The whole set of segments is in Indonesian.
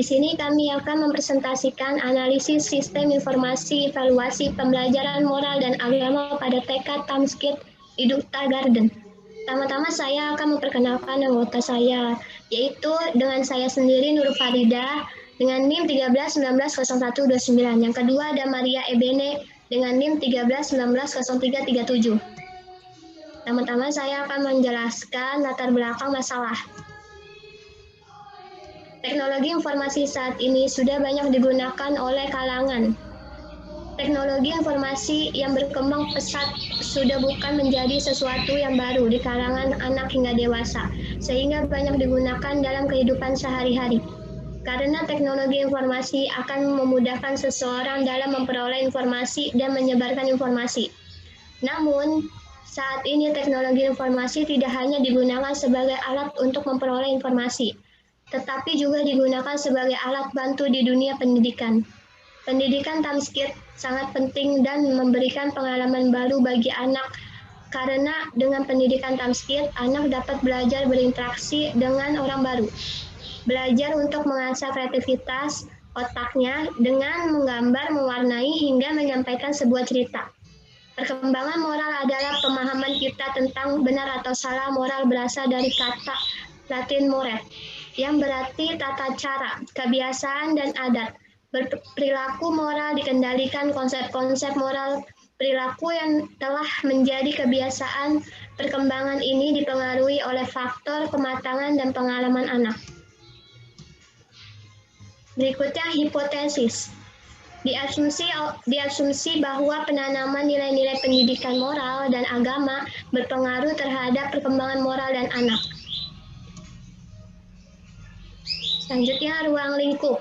Di sini kami akan mempresentasikan analisis sistem informasi evaluasi pembelajaran moral dan agama pada TK Tamskit di Duta Garden. Pertama-tama saya akan memperkenalkan anggota saya, yaitu dengan saya sendiri Nur Farida dengan NIM 13190129. Yang kedua ada Maria Ebene dengan NIM 13190337. Pertama-tama saya akan menjelaskan latar belakang masalah. Teknologi informasi saat ini sudah banyak digunakan oleh kalangan. Teknologi informasi yang berkembang pesat sudah bukan menjadi sesuatu yang baru di kalangan anak hingga dewasa, sehingga banyak digunakan dalam kehidupan sehari-hari. Karena teknologi informasi akan memudahkan seseorang dalam memperoleh informasi dan menyebarkan informasi. Namun, saat ini teknologi informasi tidak hanya digunakan sebagai alat untuk memperoleh informasi, tetapi juga digunakan sebagai alat bantu di dunia pendidikan. Pendidikan Tamskit sangat penting dan memberikan pengalaman baru bagi anak, karena dengan pendidikan Tamskit, anak dapat belajar berinteraksi dengan orang baru, belajar untuk mengasah kreativitas otaknya dengan menggambar, mewarnai, hingga menyampaikan sebuah cerita. Perkembangan moral adalah pemahaman kita tentang benar atau salah. Moral berasal dari kata Latin mores, yang berarti tata cara, kebiasaan, dan adat. Perilaku moral dikendalikan konsep-konsep moral perilaku yang telah menjadi kebiasaan. Perkembangan ini dipengaruhi oleh faktor kematangan dan pengalaman anak. Berikutnya hipotesis. Diasumsi bahwa penanaman nilai-nilai pendidikan moral dan agama berpengaruh terhadap perkembangan moral dan anak. Selanjutnya, ruang lingkup.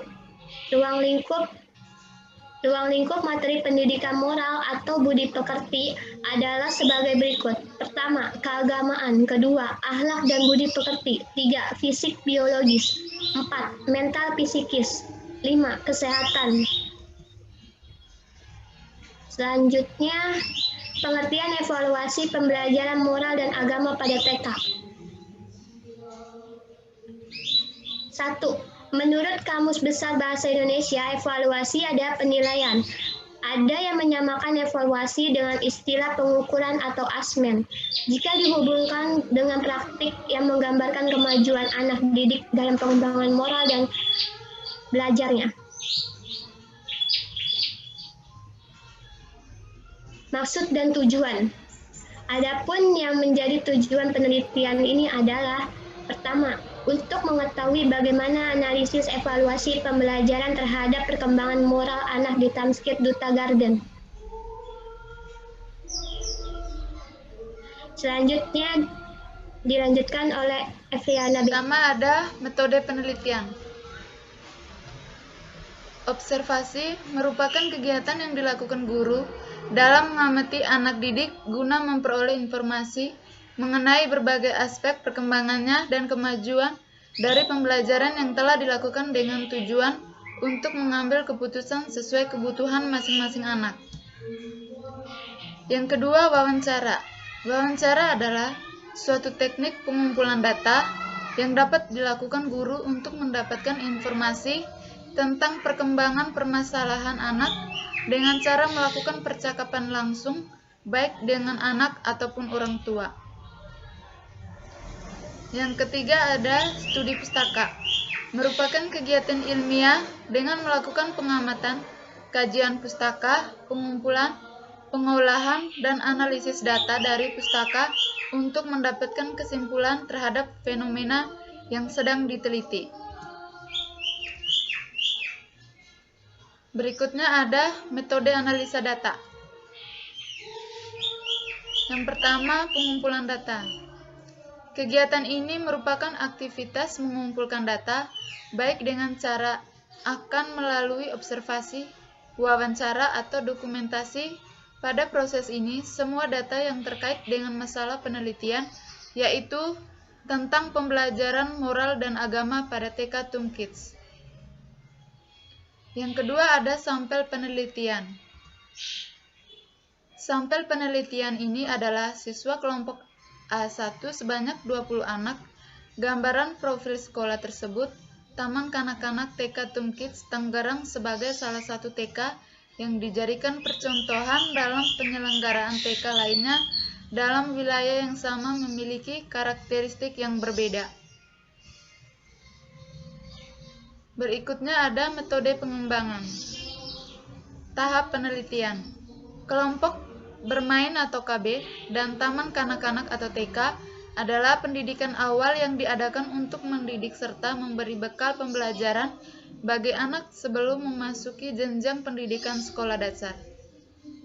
Ruang lingkup materi pendidikan moral atau budi pekerti adalah sebagai berikut. Pertama, keagamaan. Kedua, akhlak dan budi pekerti. 3, fisik biologis. 4, mental psikis. 5, kesehatan. Selanjutnya, pengertian evaluasi pembelajaran moral dan agama pada TK. 1. Menurut Kamus Besar Bahasa Indonesia, evaluasi ada penilaian. Ada yang menyamakan evaluasi dengan istilah pengukuran atau asesmen. Jika dihubungkan dengan praktik yang menggambarkan kemajuan anak didik dalam pengembangan moral dan belajarnya. Maksud dan tujuan. Adapun yang menjadi tujuan penelitian ini adalah: pertama, untuk mengetahui bagaimana analisis evaluasi pembelajaran terhadap perkembangan moral anak di Tamskit Duta Garden. Selanjutnya dilanjutkan oleh Eviana. Pertama ada metode penelitian. Observasi merupakan kegiatan yang dilakukan guru dalam mengamati anak didik guna memperoleh informasi mengenai berbagai aspek perkembangannya dan kemajuan dari pembelajaran yang telah dilakukan dengan tujuan untuk mengambil keputusan sesuai kebutuhan masing-masing anak. Yang kedua, wawancara. Wawancara adalah suatu teknik pengumpulan data yang dapat dilakukan guru untuk mendapatkan informasi tentang perkembangan permasalahan anak dengan cara melakukan percakapan langsung, baik dengan anak ataupun orang tua. Yang ketiga ada studi pustaka, merupakan kegiatan ilmiah dengan melakukan pengamatan, kajian pustaka, pengumpulan, pengolahan, dan analisis data dari pustaka untuk mendapatkan kesimpulan terhadap fenomena yang sedang diteliti. Berikutnya ada metode analisa data. Yang pertama, pengumpulan data. Kegiatan ini merupakan aktivitas mengumpulkan data, baik dengan cara akan melalui observasi, wawancara, atau dokumentasi. Pada proses ini, semua data yang terkait dengan masalah penelitian, yaitu tentang pembelajaran moral dan agama pada TK Tumkids. Yang kedua ada sampel penelitian. Sampel penelitian ini adalah siswa kelompok A1 sebanyak 20 anak, gambaran profil sekolah tersebut, Taman Kanak-kanak TK Tum Kids Tangerang sebagai salah satu TK yang dijadikan percontohan dalam penyelenggaraan TK lainnya dalam wilayah yang sama memiliki karakteristik yang berbeda. Berikutnya ada metode pengembangan. Tahap penelitian. Kelompok bermain atau KB dan Taman Kanak-kanak atau TK adalah pendidikan awal yang diadakan untuk mendidik serta memberi bekal pembelajaran bagi anak sebelum memasuki jenjang pendidikan sekolah dasar.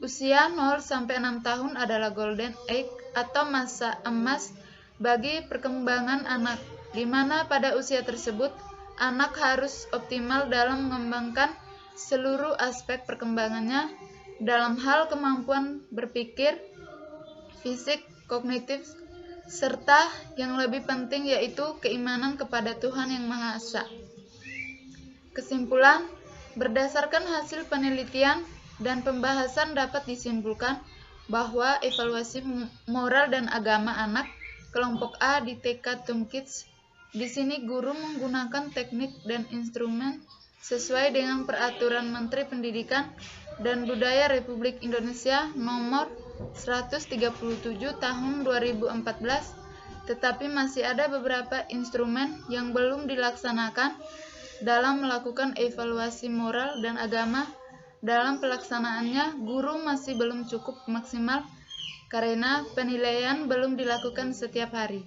Usia 0-6 tahun adalah golden age atau masa emas bagi perkembangan anak, di mana pada usia tersebut anak harus optimal dalam mengembangkan seluruh aspek perkembangannya dalam hal kemampuan berpikir, fisik, kognitif, serta yang lebih penting yaitu keimanan kepada Tuhan Yang Maha Esa. Kesimpulan, berdasarkan hasil penelitian dan pembahasan dapat disimpulkan bahwa evaluasi moral dan agama anak kelompok A di TK Tum Kids, di sini guru menggunakan teknik dan instrumen sesuai dengan peraturan Menteri Pendidikan dan Budaya Republik Indonesia nomor 137 tahun 2014, tetapi masih ada beberapa instrumen yang belum dilaksanakan dalam melakukan evaluasi moral dan agama. Dalam pelaksanaannya, guru masih belum cukup maksimal karena penilaian belum dilakukan setiap hari.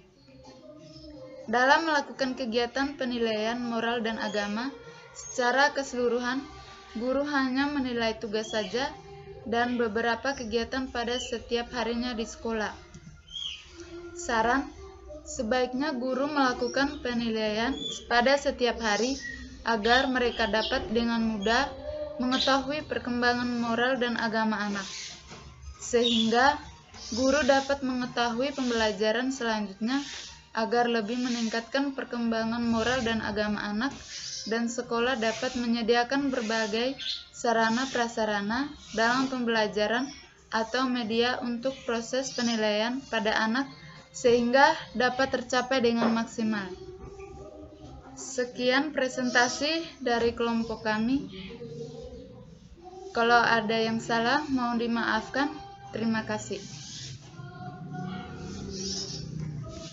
Dalam melakukan kegiatan penilaian moral dan agama secara keseluruhan, guru hanya menilai tugas saja dan beberapa kegiatan pada setiap harinya di sekolah. Saran, sebaiknya guru melakukan penilaian pada setiap hari agar mereka dapat dengan mudah mengetahui perkembangan moral dan agama anak, sehingga guru dapat mengetahui pembelajaran selanjutnya agar lebih meningkatkan perkembangan moral dan agama anak, dan sekolah dapat menyediakan berbagai sarana prasarana dalam pembelajaran atau media untuk proses penilaian pada anak sehingga dapat tercapai dengan maksimal. Sekian presentasi dari kelompok kami. Kalau ada yang salah, mohon dimaafkan. Terima kasih.